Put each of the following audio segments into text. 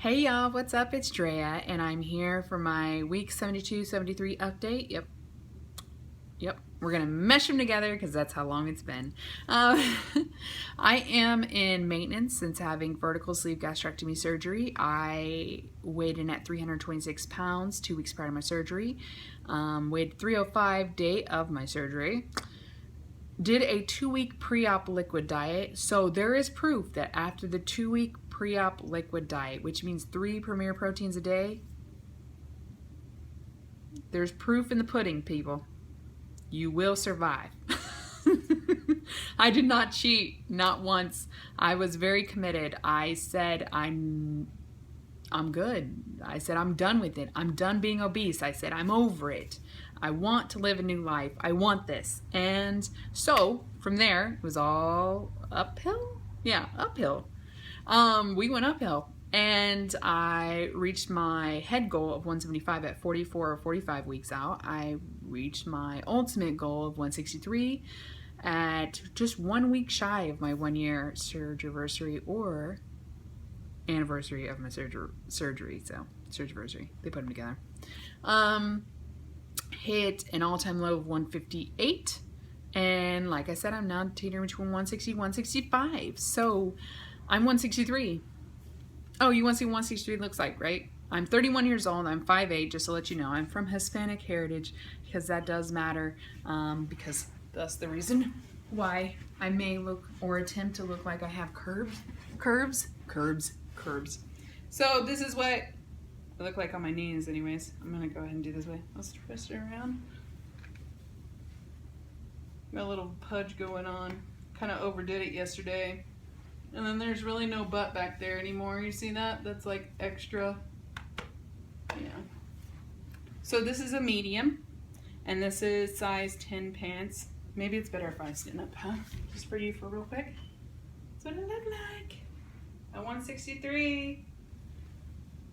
Hey y'all, what's up? It's Drea, and I'm here for my week 72-73 update. Yep, we're gonna mesh them together because that's how long it's been. I am in maintenance since having vertical sleeve gastrectomy surgery. I weighed in at 326 pounds 2 weeks prior to my surgery. Weighed 305 day of my surgery. Did a 2-week pre-op liquid diet. So there is proof that after the 2-week pre-op liquid diet, which means 3 Premier Proteins a day, there's proof in the pudding, people. You will survive. I did not cheat, not once. I was very committed. I said I'm good. I said I'm done with it. I'm done being obese. I said I'm over it. I want to live a new life. I want this. And so from there, it was all uphill. Yeah, uphill. We went uphill, and I reached my head goal of 175 at 44 or 45 weeks out. I reached my ultimate goal of 163 at just 1 week shy of my 1-year surgery or anniversary of my surgery. So surgery, they put them together. Hit an all-time low of 158, and like I said, I'm now teetering between 160 165. So I'm 163. Oh, you want to see what 163 looks like, right? I'm 31 years old. I'm 5'8", just to let you know. I'm from Hispanic heritage, because that does matter, because that's the reason why I may look or attempt to look like I have curves. So this is what I look like on my knees anyways. I'm going to go ahead and do this way. Let's twist it around. Got a little pudge going on. Kind of overdid it yesterday. And then there's really no butt back there anymore. You see that? That's like extra. Yeah. So this is a medium. And this is size 10 pants. Maybe it's better if I stand up, huh? Just for you for real quick. That's what it look like. At 163.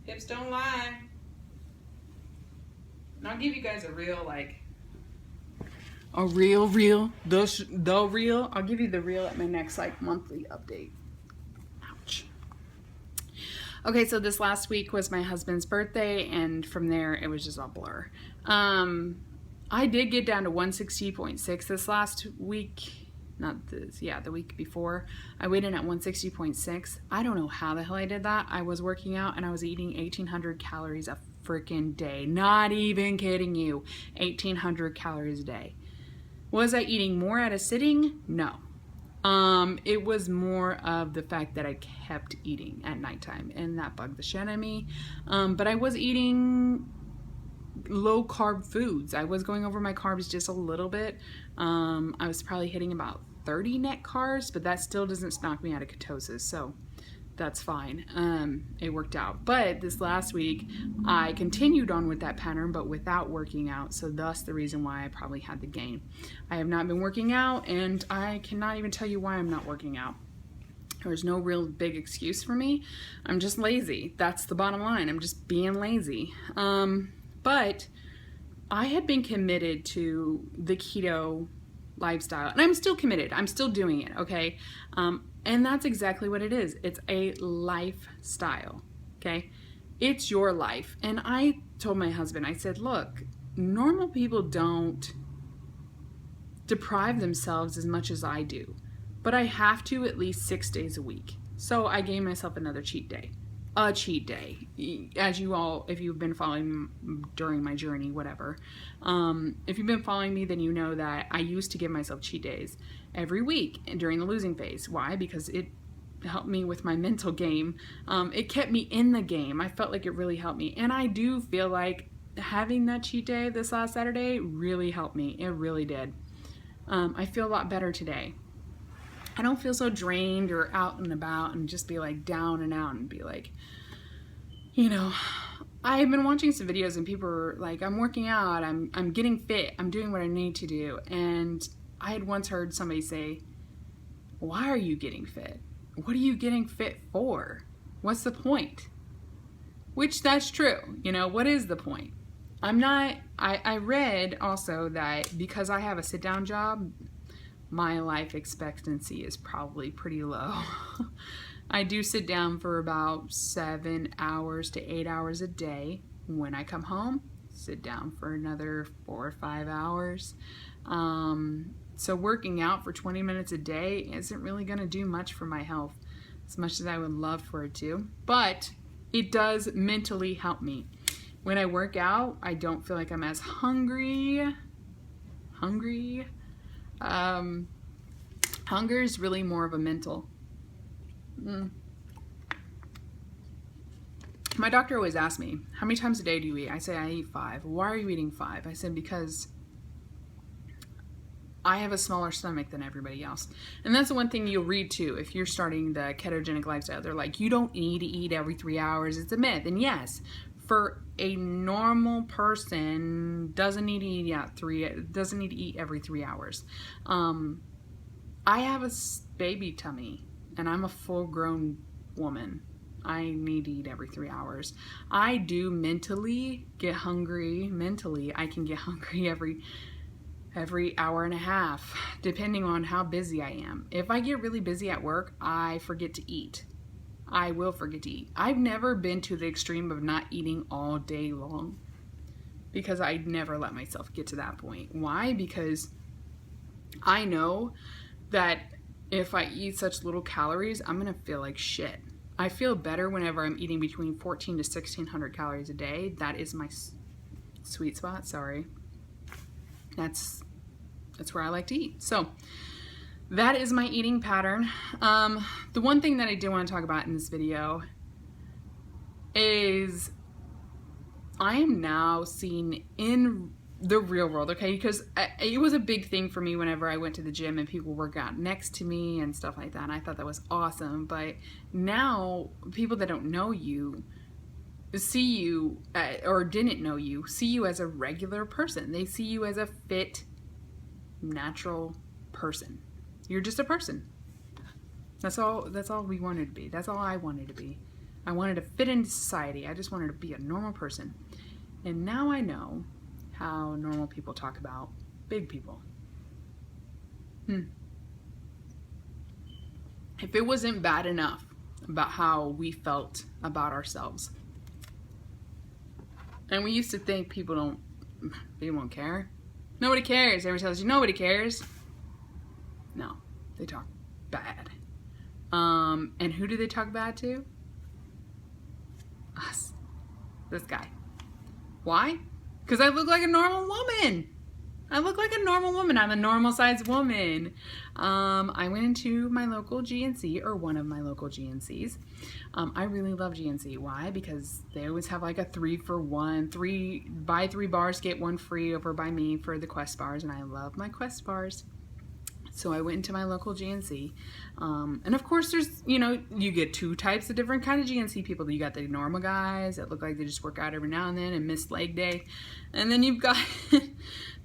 Hips don't lie. And I'll give you guys a real, like, a real, the real. I'll give you the real at my next, like, monthly update. Ouch. Okay, so this last week was my husband's birthday, and from there, it was just a blur. I did get down to 160.6 this last week. Not this, yeah, the week before. I weighed in at 160.6. I don't know how the hell I did that. I was working out and I was eating 1,800 calories a freaking day. Not even kidding you. 1,800 calories a day. Was I eating more at a sitting? No. It was more of the fact that I kept eating at nighttime, and that bugged the shit out of me. But I was eating low carb foods. I was going over my carbs just a little bit. I was probably hitting about 30 net carbs, but that still doesn't knock me out of ketosis, so that's fine. It worked out. But this last week, I continued on with that pattern, but without working out, so thus the reason why I probably had the gain. I have not been working out, and I cannot even tell you why I'm not working out. There's no real big excuse for me. I'm just lazy. That's the bottom line. I'm just being lazy. But I had been committed to the keto lifestyle, and I'm still committed. I'm still doing it, okay? And that's exactly what it is. It's a lifestyle, okay? It's your life. And I told my husband, I said, look, normal people don't deprive themselves as much as I do, but I have to at least 6 days a week. So I gave myself another cheat day. A cheat day, as you all, if you've been following during my journey, whatever. If you've been following me, then you know that I used to give myself cheat days every week during the losing phase. Why? Because it helped me with my mental game. It kept me in the game. I felt like it really helped me. And I do feel like having that cheat day this last Saturday really helped me. It really did. I feel a lot better today. I don't feel so drained or out and about and just be like down and out and be like, you know, I've been watching some videos and people are like, I'm working out, I'm getting fit, I'm doing what I need to do. And I had once heard somebody say, why are you getting fit? What are you getting fit for? What's the point? Which that's true. You know, what is the point? I read also that because I have a sit down job, my life expectancy is probably pretty low. I do sit down for about 7 hours to 8 hours a day. When I come home, sit down for another 4 or 5 hours. So working out for 20 minutes a day isn't really going to do much for my health, as much as I would love for it to, but it does mentally help me. When I work out, I don't feel like I'm as hungry. Hunger is really more of a mental. My doctor always asks me, how many times a day do you eat? I say, I eat 5. Why are you eating 5? I said, because I have a smaller stomach than everybody else. And that's the one thing you'll read too. If you're starting the ketogenic lifestyle, they're like, you don't need to eat every 3 hours. It's a myth. And yes, for a normal person, doesn't need to eat every 3 hours. I have a baby tummy and I'm a full-grown woman. I need to eat every 3 hours. I do mentally get hungry. Mentally, I can get hungry every hour and a half, depending on how busy I am. If I get really busy at work, I forget to eat. I will forget to eat. I've never been to the extreme of not eating all day long, because I never let myself get to that point. Why? Because I know that if I eat such little calories, I'm gonna feel like shit. I feel better whenever I'm eating between 14 to 1600 calories a day. That is my sweet spot. Sorry. That's where I like to eat. So that is my eating pattern. The one thing that I do want to talk about in this video is I am now seeing in the real world, okay? Because it was a big thing for me whenever I went to the gym and people work out next to me and stuff like that. And I thought that was awesome. But now people that don't know you see you, or didn't know you, see you as a regular person. They see you as a fit, natural person. You're just a person. That's all we wanted to be. That's all I wanted to be. I wanted to fit into society. I just wanted to be a normal person. And now I know how normal people talk about big people. If it wasn't bad enough about how we felt about ourselves, and we used to think people won't care. Nobody cares. Everybody tells you nobody cares. No, they talk bad. And who do they talk bad to? Us. This guy. Why? Because I look like a normal woman. I look like a normal woman. I'm a normal sized woman. I went into my local GNC, or one of my local GNCs. I really love GNC. Why? Because they always have like a 3-for-1, buy 3 bars, get 1 free over by me for the Quest bars. And I love my Quest bars. So I went into my local GNC. And of course there's, you get 2 types of different kind of GNC people. You got the normal guys that look like they just work out every now and then and miss leg day. And then you've got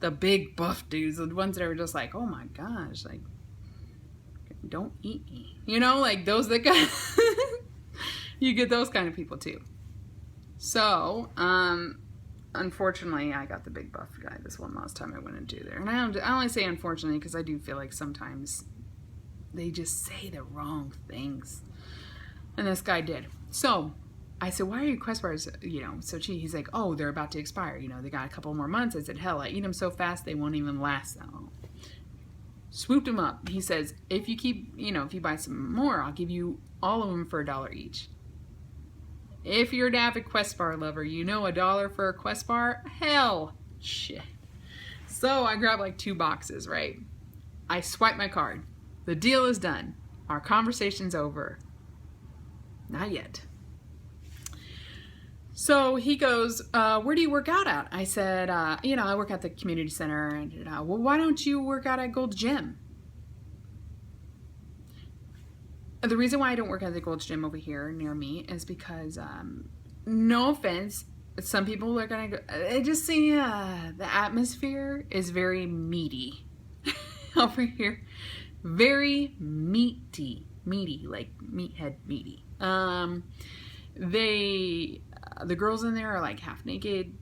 the big buff dudes, the ones that are just like, oh my gosh, like, don't eat me. Like those that got, you get those kind of people too. So, unfortunately, I got the big buff guy this one last time I went into there. And I only say unfortunately because I do feel like sometimes they just say the wrong things. And this guy did. So I said, why are your Quest bars, so cheap? He's like, oh, they're about to expire. They got a couple more months. I said, hell, I eat them so fast they won't even last that long. Swooped them up. He says, if you keep, if you buy some more, I'll give you all of them for $1 each. If you're an avid Quest bar lover, $1 for a Quest bar? Hell, shit. So I grabbed like 2 boxes, right? I swipe my card. The deal is done. Our conversation's over. Not yet. So he goes, where do you work out at? I said, I work at the community center. And well, why don't you work out at Gold's Gym? The reason why I don't work at the Gold's Gym over here near me is because, no offense, some people are gonna go, I just see the atmosphere is very meaty over here. Very meaty, like meathead meaty. The girls in there are like half naked.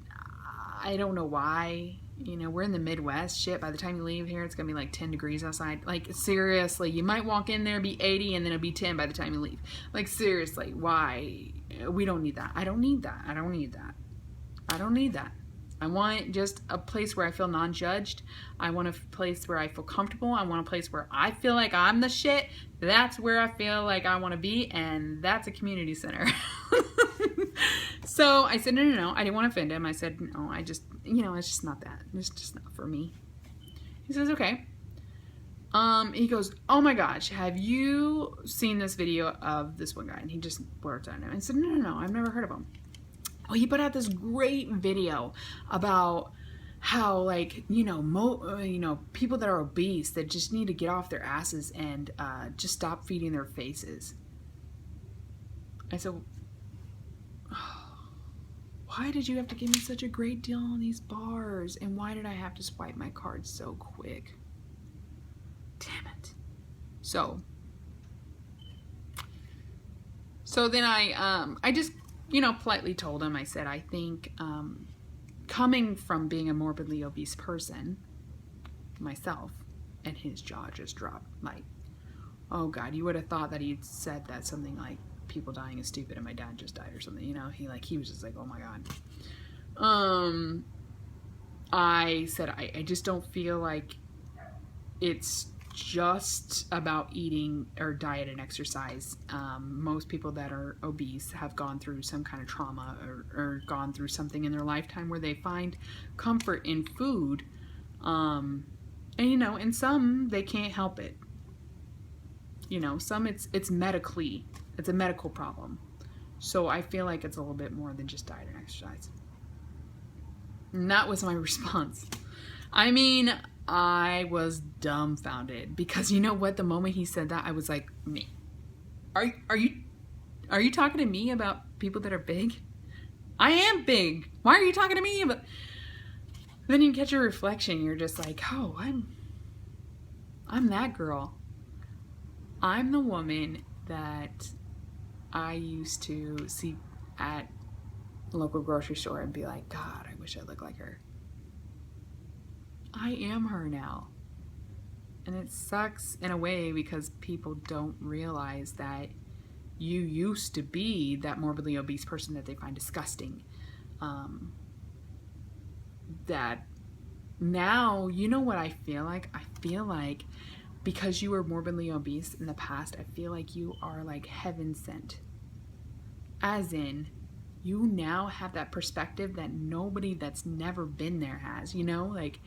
I don't know why. you know, we're in the Midwest. Shit, by the time you leave here, it's going to be like 10 degrees outside. Like, seriously, you might walk in there, be 80, and then it'll be 10 by the time you leave. Like, seriously, why? We don't need that. I don't need that. I don't need that. I don't need that. I want just a place where I feel non-judged. I want a place where I feel comfortable. I want a place where I feel like I'm the shit. That's where I feel like I want to be, and that's a community center. So I said, no. I didn't want to offend him. I said, no, I just, you know, it's just not that. It's just not for me. He says, okay. He goes, oh my gosh, have you seen this video of this one guy? And he just blurts out at him. I said, no, I've never heard of him. Well, he put out this great video about how, like, you know, people that are obese that just need to get off their asses and just stop feeding their faces. I said, why did you have to give me such a great deal on these bars? And why did I have to swipe my card so quick? Damn it. So then I just, you know, politely told him, I said, I think coming from being a morbidly obese person myself, and his jaw just dropped. Like, oh God, you would have thought that he'd said that something like, people dying is stupid and my dad just died or something, you know. He was just like, oh my God. I said, I just don't feel like it's just about eating or diet and exercise. Most people that are obese have gone through some kind of trauma or gone through something in their lifetime where they find comfort in food. And you know, in some they can't help it. You know, some it's medically, it's a medical problem. So I feel like it's a little bit more than just diet and exercise. And that was my response. I mean, I was dumbfounded because you know what? The moment he said that, I was like, me. Are you talking to me about people that are big? I am big. Why are you talking to me? But then you catch your reflection. You're just like, oh, I'm that girl. I'm the woman that I used to see at a local grocery store and be like, God, I wish I looked like her. I am her now. And it sucks in a way because people don't realize that you used to be that morbidly obese person that they find disgusting. That now, you know what I feel like? I feel like because you were morbidly obese in the past, I feel like you are like heaven sent. As in, you now have that perspective that nobody that's never been there has, you know? Like,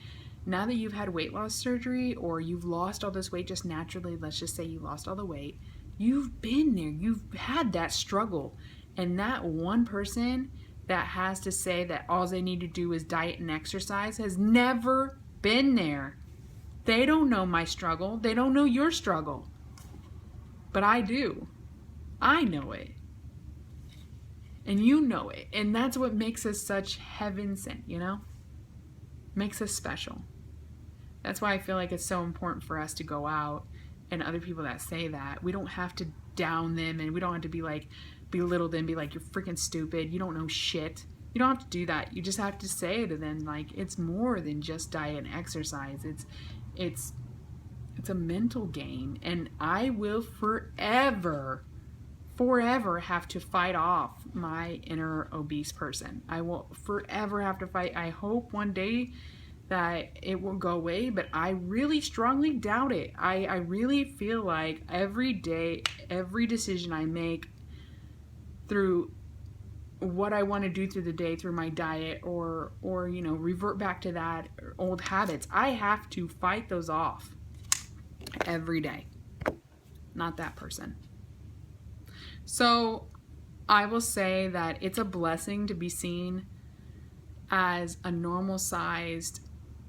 now that you've had weight loss surgery or you've lost all this weight just naturally, let's just say you lost all the weight, you've been there, you've had that struggle. And that one person that has to say that all they need to do is diet and exercise has never been there. They don't know my struggle. They don't know your struggle. But I do. I know it. And you know it. And that's what makes us such heaven sent, you know? Makes us special. That's why I feel like it's so important for us to go out and other people that say that, we don't have to down them and we don't have to be like, belittle them, be like, you're freaking stupid, you don't know shit. You don't have to do that. You just have to say to them, like, it's more than just diet and exercise. It's a mental game. And I will forever have to fight off my inner obese person. I will forever have to fight. I hope one day that it will go away, but I really strongly doubt it. I really feel like every day, every decision I make through what I want to do through the day, through my diet, or you know, revert back to that old habits, I have to fight those off every day. Not that person. So I will say that it's a blessing to be seen as a normal sized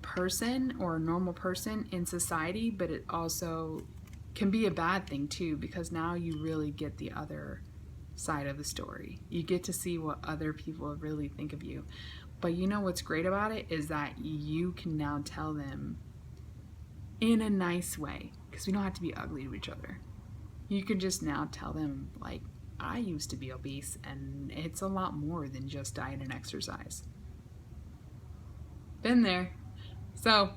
person or a normal person in society, but it also can be a bad thing too, because now you really get the other side of the story. You get to see what other people really think of you. But you know what's great about it is that you can now tell them in a nice way, because we don't have to be ugly to each other. You can just now tell them, like, I used to be obese and it's a lot more than just diet and exercise. Been there. So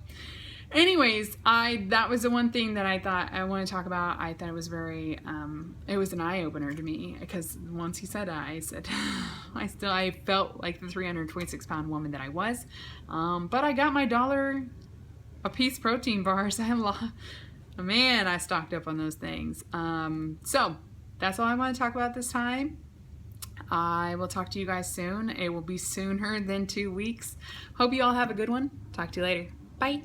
anyways, that was the one thing that I thought I want to talk about. I thought it was very, it was an eye-opener to me, because once he said that, I said, I felt like the 326-pound woman that I was. But I got my $1 a piece protein bars. Man, I stocked up on those things. So that's all I want to talk about this time. I will talk to you guys soon. It will be sooner than 2 weeks. Hope you all have a good one. Talk to you later. Bye.